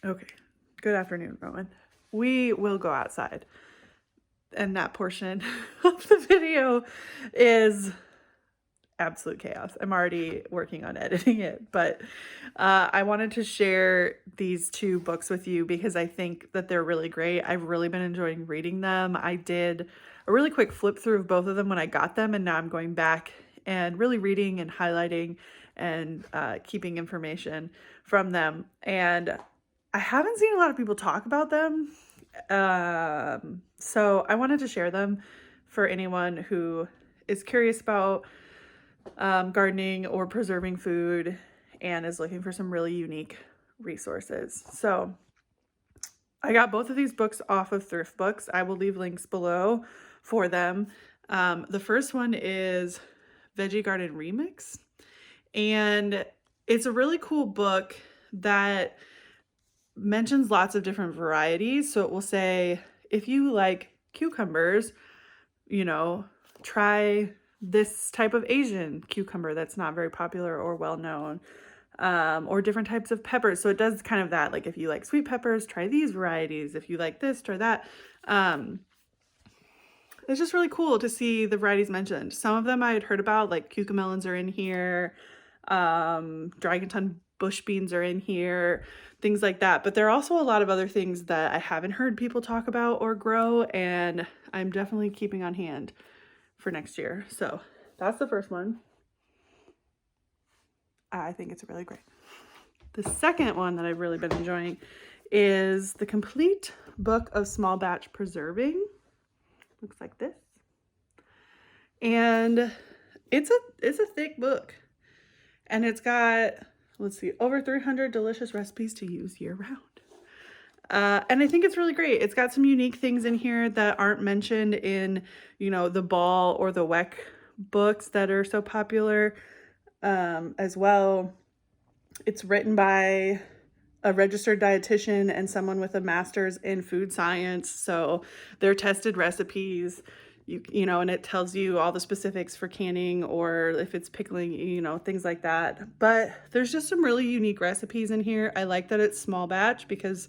Okay. Good afternoon, Rowan. We will go outside. And that portion of the video is absolute chaos. I'm already working on editing it, but I wanted to share these two books with you because I think that they're really great. I've really been enjoying reading them. I did a really quick flip through of both of them when I got them, and now I'm going back and really reading and highlighting and keeping information from them. And I haven't seen a lot of people talk about them. So I wanted to share them for anyone who is curious about gardening or preserving food and is looking for some really unique resources. So I got both of these books off of Thrift Books. I will leave links below for them. The first one is Veggie Garden Remix, and it's a really cool book that mentions lots of different varieties. So it will say, if you like cucumbers, try this type of Asian cucumber that's not very popular or well known, or different types of peppers. So it does kind of that, like if you like sweet peppers, try these varieties. If you like this, try that. It's just really cool to see the varieties mentioned. Some of them I had heard about, like cucamelons are in here, dragon tongue bush beans are in here, things like that. But there are also a lot of other things that I haven't heard people talk about or grow, and I'm definitely keeping on hand for next year. So that's the first one. I think it's really great. The second one that I've really been enjoying is the complete book of small batch preserving. Looks like this. And it's a thick book. And it's got, let's see, over 300 delicious recipes to use year round. And I think it's really great. It's got some unique things in here that aren't mentioned in, the Ball or the Weck books that are so popular as well. It's written by a registered dietitian and someone with a master's in food science. So they're tested recipes, and it tells you all the specifics for canning or if it's pickling, things like that. But there's just some really unique recipes in here. I like that it's small batch because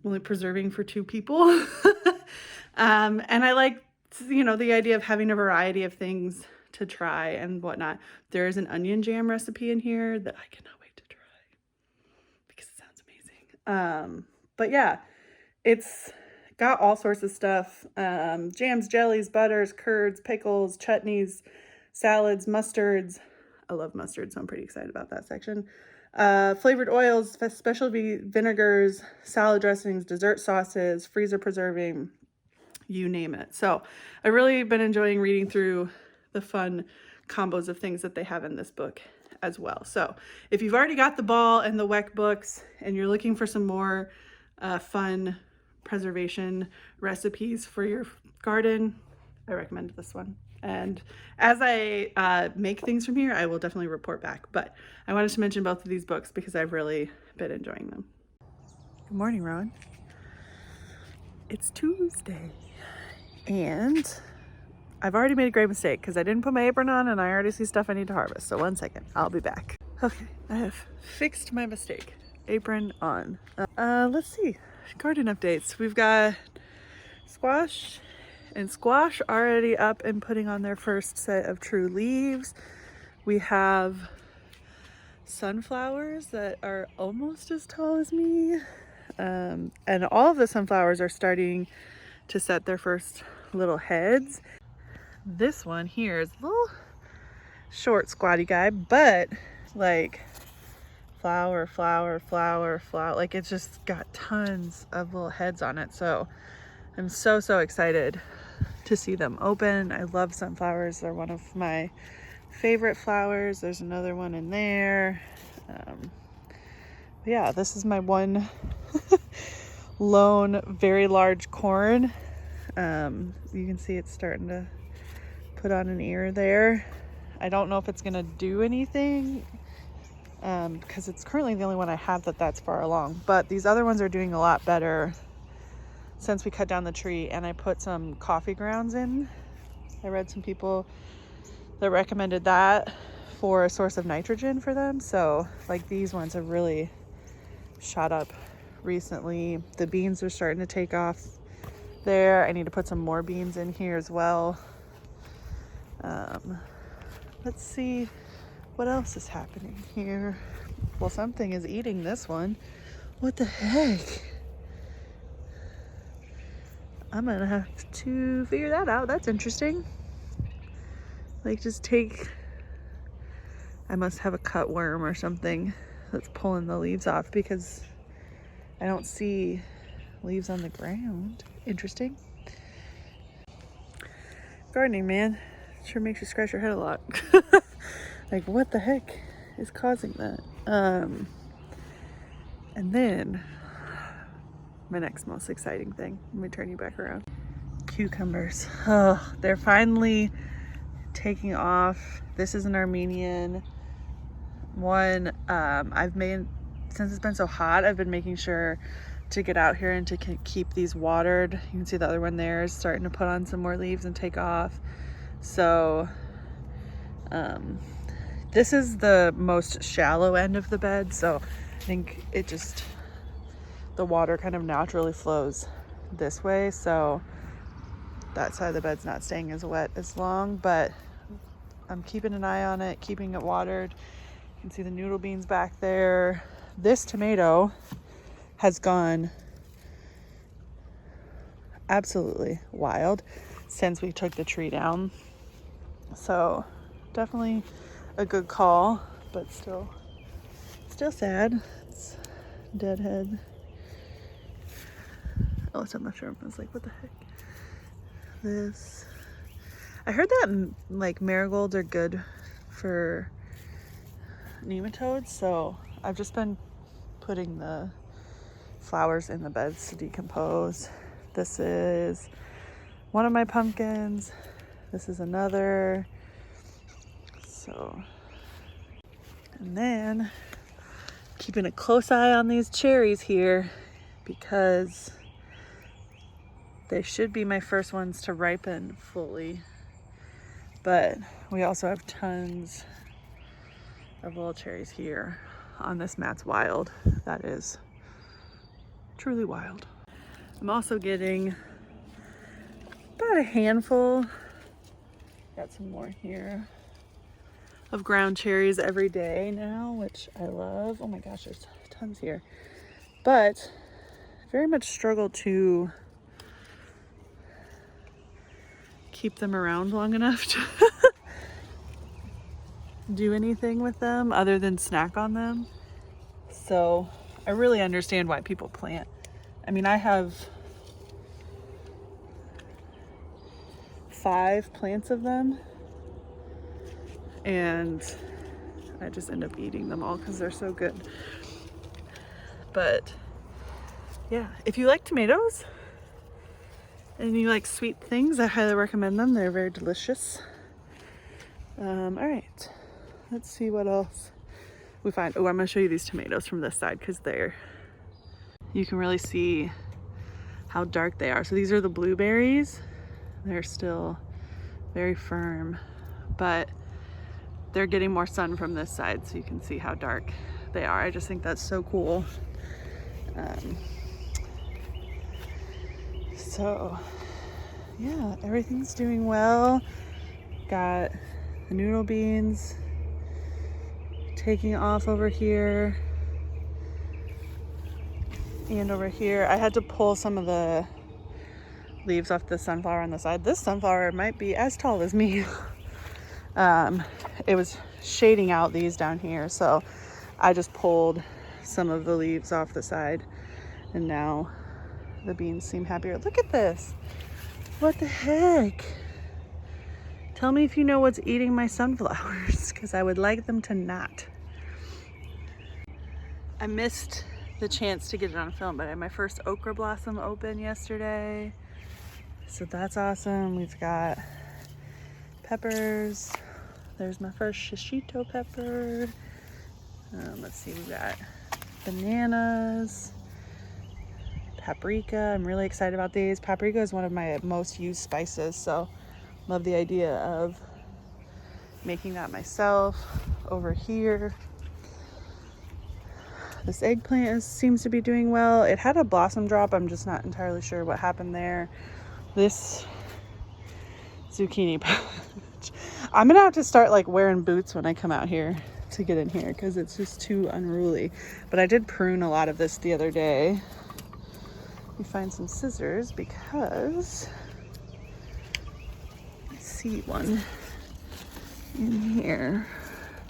I'm only preserving for 2 people. And I like, the idea of having a variety of things to try and whatnot. There is an onion jam recipe in here that I cannot wait to try because it sounds amazing. But yeah, it's got all sorts of stuff. Jams, jellies, butters, curds, pickles, chutneys, salads, mustards. I love mustard, so I'm pretty excited about that section. Flavored oils, specialty vinegars, salad dressings, dessert sauces, freezer preserving, you name it. So I've really been enjoying reading through the fun combos of things that they have in this book as well. So if you've already got the Ball and the Weck books and you're looking for some more fun preservation recipes for your garden, I recommend this one. And as I make things from here, I will definitely report back. But I wanted to mention both of these books because I've really been enjoying them. Good morning, Rowan. It's Tuesday. And I've already made a great mistake because I didn't put my apron on and I already see stuff I need to harvest. So 1 second, I'll be back. Okay, I have fixed my mistake. Apron on. Let's see. Garden updates. We've got squash already up and putting on their first set of true leaves. We have sunflowers that are almost as tall as me. And all of the sunflowers are starting to set their first little heads. This one here is a little short, squatty guy, but like flower, like it's just got tons of little heads on it. So I'm so excited to see them open. I love sunflowers. They're one of my favorite flowers. There's another one in there. Yeah, this is my one lone very large corn. You can see it's starting to put on an ear there. I don't know if it's gonna do anything because it's currently the only one I have that's far along, but these other ones are doing a lot better since we cut down the tree. And I put some coffee grounds in. I read some people that recommended that for a source of nitrogen for them. So like these ones have really shot up recently. The beans are starting to take off there. I need to put some more beans in here as well. Let's see what else is happening here. Well, something is eating this one. What the heck? I'm gonna have to figure that out. That's interesting. Like, just take, I must have a cut worm or something that's pulling the leaves off, because I don't see leaves on the ground. Interesting. Gardening, man, sure makes you scratch your head a lot. Like, what the heck is causing that? And then my next most exciting thing, let me turn you back around. Cucumbers. Oh, they're finally taking off. This is an Armenian one. I've made, since it's been so hot, I've been making sure to get out here and to keep these watered. You can see the other one there is starting to put on some more leaves and take off. So this is the most shallow end of the bed, so I think it just, the water kind of naturally flows this way, so that side of the bed's not staying as wet as long, but I'm keeping an eye on it, keeping it watered. You can see the noodle beans back there. This tomato has gone absolutely wild since we took the tree down. So definitely a good call, but still sad. It's deadhead. Oh, it's on the mushroom. I was like, what the heck? This, I heard that like marigolds are good for nematodes, so I've just been putting the flowers in the beds to decompose. This is one of my pumpkins. This is another. So, and then keeping a close eye on these cherries here, because they should be my first ones to ripen fully. But we also have tons of little cherries here on this Matt's Wild. That is truly wild. I'm also getting about a handful, got some more here, of ground cherries every day now, which I love. Oh my gosh, there's tons here. But I very much struggle to keep them around long enough to do anything with them other than snack on them. So I really understand why people plant. I mean, I have 5 plants of them, and I just end up eating them all because they're so good. But yeah, if you like tomatoes and you like sweet things, I highly recommend them. They're very delicious. All right, let's see what else we find. Oh, I'm gonna show you these tomatoes from this side, because you can really see how dark they are. So these are the blueberries. They're still very firm, but they're getting more sun from this side, so you can see how dark they are. I just think that's so cool. So yeah, everything's doing well. Got the noodle beans taking off over here and over here. I had to pull some of the leaves off the sunflower on the side. This sunflower might be as tall as me. It was shading out these down here, so I just pulled some of the leaves off the side, and now the beans seem happier. Look at this. What the heck? Tell me if you know what's eating my sunflowers, because I would like them to not. I missed the chance to get it on film, but I had my first okra blossom open yesterday, so that's awesome. We've got peppers. There's my first shishito pepper. Let's see, we've got bananas, paprika. I'm really excited about these. Paprika is one of my most used spices, so love the idea of making that myself. Over here, This eggplant seems to be doing well. It had a blossom drop. I'm just not entirely sure what happened there. This zucchini patch. I'm gonna have to start like wearing boots when I come out here to get in here because it's just too unruly. But I did prune a lot of this the other day. Let me find some scissors because I see one in here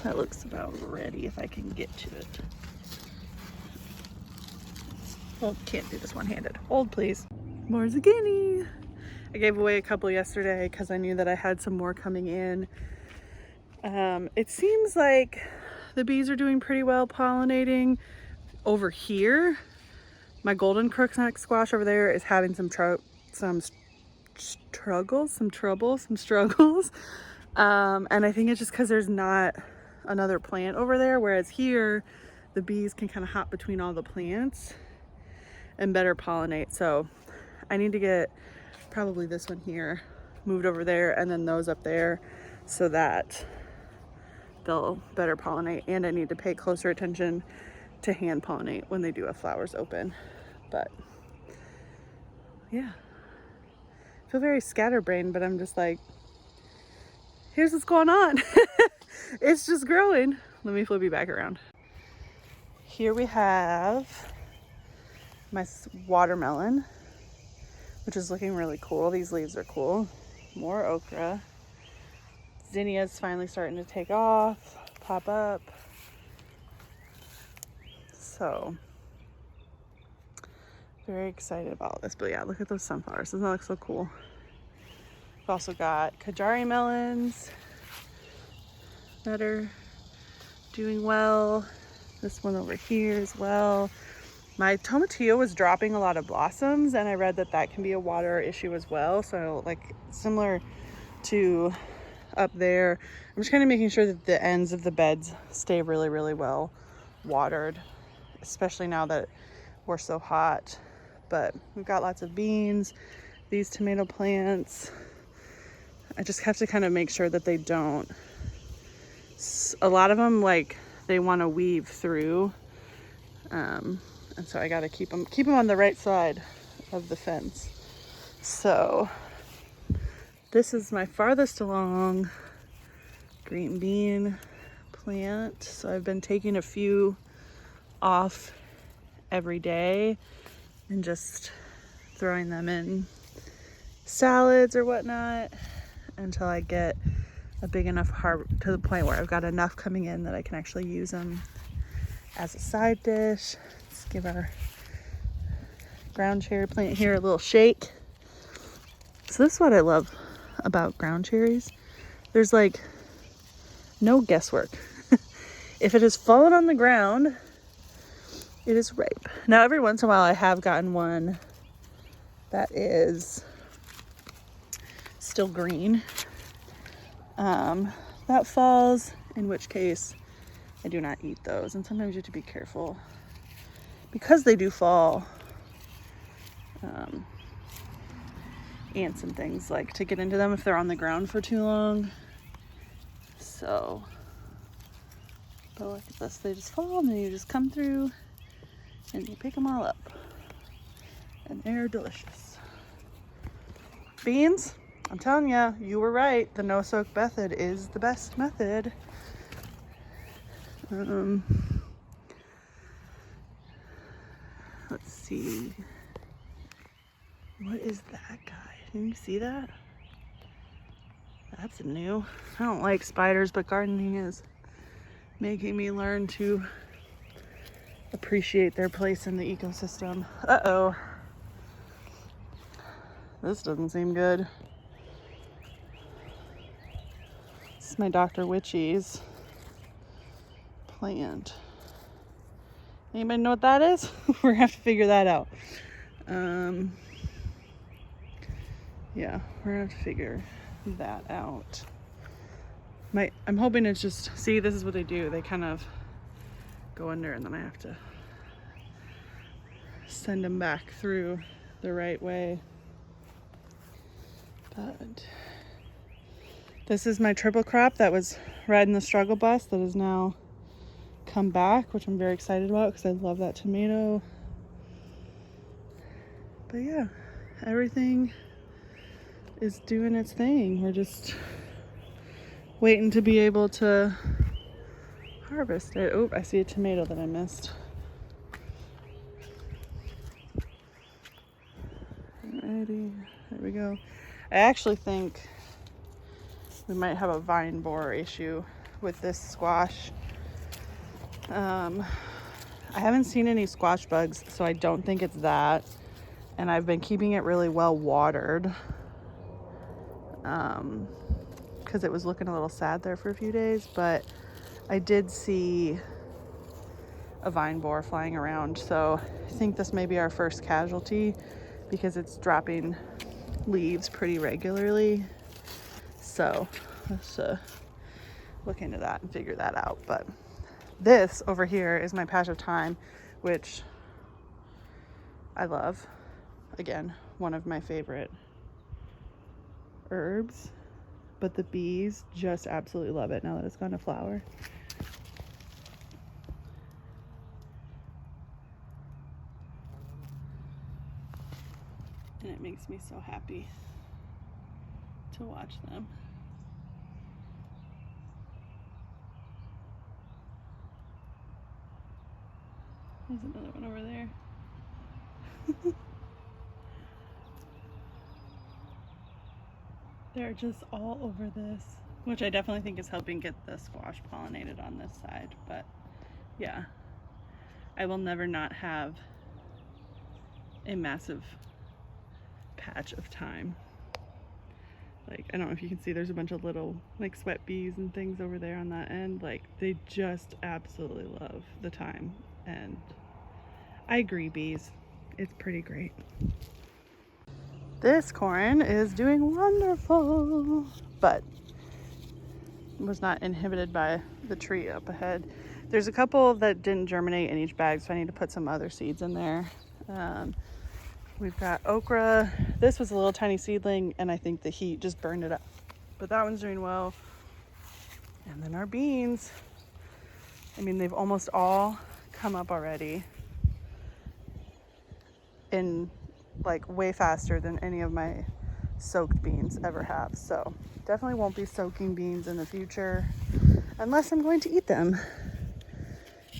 that looks about ready if I can get to it. Well, can't do this one-handed. Hold, please. More zucchini. I gave away a couple yesterday because I knew that I had some more coming in. It seems like the bees are doing pretty well pollinating over here. My golden crookneck squash over there is having some struggles. And I think it's just because there's not another plant over there, whereas here the bees can kind of hop between all the plants and better pollinate. So I need to get probably this one here moved over there and then those up there so that they'll better pollinate. And I need to pay closer attention to hand pollinate when they do have flowers open. But yeah, I feel very scatterbrained, but I'm just like, here's what's going on. It's just growing. Let me flip you back around. Here we have my watermelon, which is looking really cool. These leaves are cool. More okra. Zinnia's finally starting to take off, pop up. So very excited about this. But yeah, look at those sunflowers. Doesn't that look so cool? We've also got Kajari melons that are doing well. This one over here as well. My tomatillo was dropping a lot of blossoms, and I read that that can be a water issue as well. So like similar to up there, I'm just kind of making sure that the ends of the beds stay really, really well watered, especially now that we're so hot. But we've got lots of beans, these tomato plants. I just have to kind of make sure that they don't, a lot of them, like, they want to weave through. And so I got to keep them on the right side of the fence. So this is my farthest along green bean plant. So I've been taking a few off every day and just throwing them in salads or whatnot until I get a big enough harvest to the point where I've got enough coming in that I can actually use them as a side dish. Let's give our ground cherry plant here a little shake. So this is what I love about ground cherries. There's like no guesswork. If it has fallen on the ground, it is ripe. Now every once in a while I have gotten one that is still green. That falls, in which case I do not eat those. And sometimes you have to be careful because they do fall. Ants and things like to get into them if they're on the ground for too long. So, but look at this, they just fall and then you just come through and you pick them all up and they're delicious. Beans, I'm telling you, you were right. The no-soak method is the best method. Let's see. What is that guy? Can you see that? That's new. I don't like spiders, but gardening is making me learn to appreciate their place in the ecosystem. Uh-oh. This doesn't seem good. This is my Dr. Witchy's plant. Anybody know what that is? We're gonna have to figure that out. Yeah, we're gonna have to figure that out. I'm hoping it's just, see, this is what they do. They kind of go under and then I have to send them back through the right way. But this is my triple crop that was riding the struggle bus that is now come back, which I'm very excited about because I love that tomato. But yeah, everything is doing its thing. We're just waiting to be able to harvest it. Oh, I see a tomato that I missed. Alrighty, there we go. I actually think we might have a vine borer issue with this squash. I haven't seen any squash bugs, so I don't think it's that. And I've been keeping it really well watered because it was looking a little sad there for a few days, but I did see a vine borer flying around, so I think this may be our first casualty because it's dropping leaves pretty regularly. So let's look into that and figure that out. But this over here is my patch of thyme, which I love. Again, one of my favorite herbs, but the bees just absolutely love it now that it's gone to flower. And it makes me so happy to watch them. There's another one over there. They're just all over this, which I definitely think is helping get the squash pollinated on this side. But yeah, I will never not have a massive patch of thyme. Like, I don't know if you can see, there's a bunch of little like sweat bees and things over there on that end. Like, they just absolutely love the thyme. And I agree, bees, it's pretty great. This corn is doing wonderful, but was not inhibited by the tree up ahead. There's a couple that didn't germinate in each bag, so I need to put some other seeds in there. We've got okra. This was a little tiny seedling, and I think the heat just burned it up. But that one's doing well. And then our beans. I mean, they've almost all come up already in like way faster than any of my soaked beans ever have. So definitely won't be soaking beans in the future unless I'm going to eat them.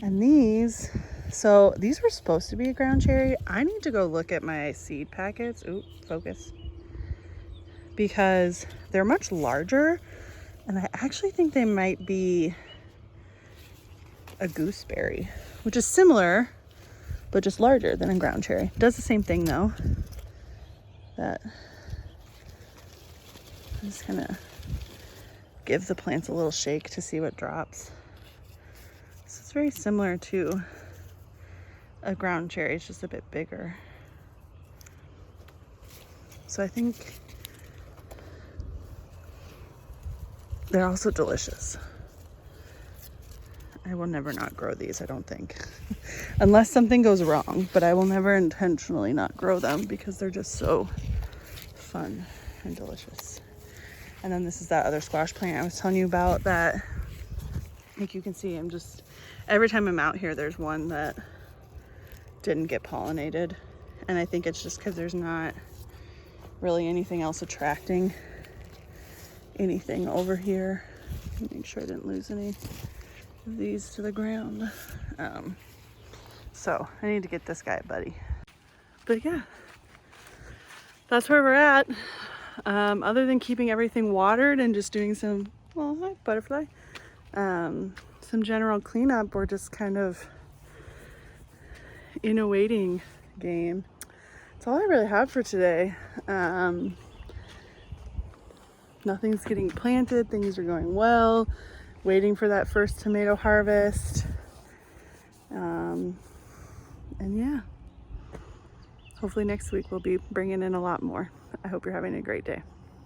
And these, so these were supposed to be a ground cherry. I need to go look at my seed packets. Ooh, focus. Because they're much larger, and I actually think they might be a gooseberry, which is similar, but just larger than a ground cherry. Does the same thing though. That I'm just gonna give the plants a little shake to see what drops. So it's very similar to a ground cherry, it's just a bit bigger. So I think they're also delicious. I will never not grow these, I don't think. Unless something goes wrong, but I will never intentionally not grow them because they're just so fun and delicious. And then this is that other squash plant I was telling you about that, like you can see, I'm just, every time I'm out here, there's one that didn't get pollinated. And I think it's just because there's not really anything else attracting anything over here. Make sure I didn't lose any of these to the ground. So I need to get this guy, buddy. But yeah, that's where we're at. Other than keeping everything watered and just doing some, well, hi, butterfly, some general cleanup, we're just kind of in a waiting game. That's all I really have for today. Nothing's getting planted, things are going well. Waiting for that first tomato harvest. And yeah, hopefully next week we'll be bringing in a lot more. I hope you're having a great day.